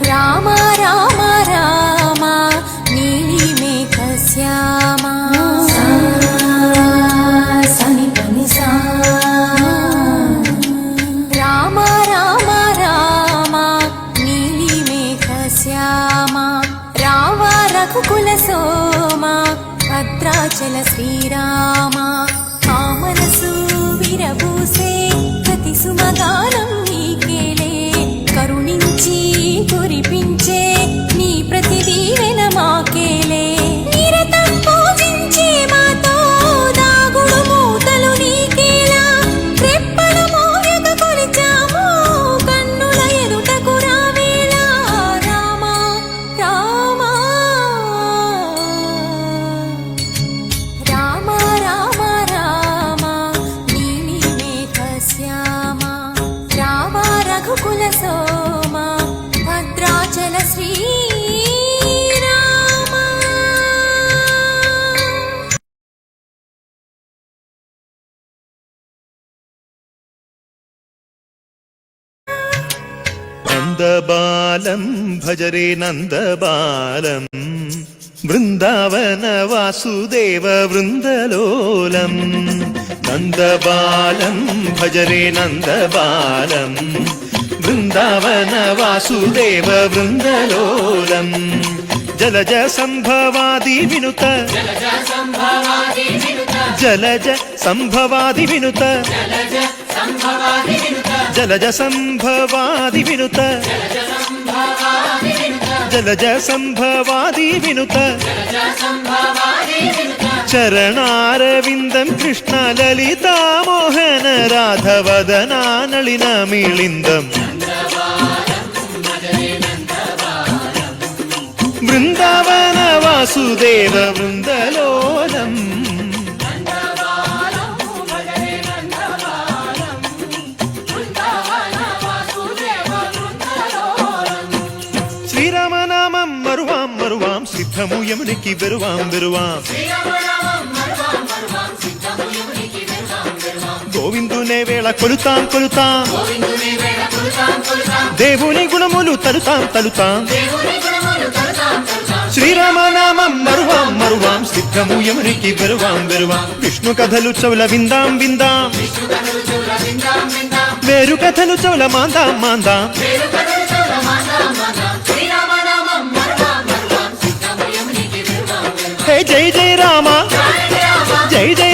రామ రామ రామ నీలి మేఘ శ్యామ సని పని సా రామ రామ రామ నీలి మేఘ శ్యామ రావ రఘుకుల సోమ భద్రాచల శ్రీరామ ఆ మనసు విరబూసే ప్రతి సుమగానం నీకేలే కరుణించి కురిపించే నీ ప్రతి దీవెన మాకేలే నిరతం పూజించే మాతో దాగుడు మూతలు నీకేలా రెప్పలు మోయక కొలిచాము కన్నుల ఎదుటకు రావేలా రామ రామ రామ రామ రామ నీలి మేఘ శ్యామ రావ రఘుకుల సోమ భద్రాచల శ్రీరామ నందబాలం భజరే నందబాలం బృందావన వాసుదేవ వృందలోలం నందబాలం భజరే నందబాలం బృందావన వాసుదేవ వృందలోలం జలజ సంభవాది వినుత జలజ సంభవాది వినుత జలజ సంభవాది వినుత జలజ సంభవాది వినుత చరణారవిందం కృష్ణ లలితా మోహన రాధవదనా నళిన మిళిందం బృందావన వాసుదేవ వృందలోలం శ్రీరామనామం మరువాం మరువాం సిద్ధము యమునికి వెరువాం వెరువాం గోవిందునే వేళ కొలుతాం కొలుతాం దేవుని గుణములు తలుతాం తలుతాం శ్రీరామనామం మరువాం మరువాం సిద్ధము యమునికి వెరువాం వెరువాం విష్ణు కథలు చౌల విందాం విందాం వేరు కథలు చౌల మాందాం మాందాం హే జై జై రామ జై జై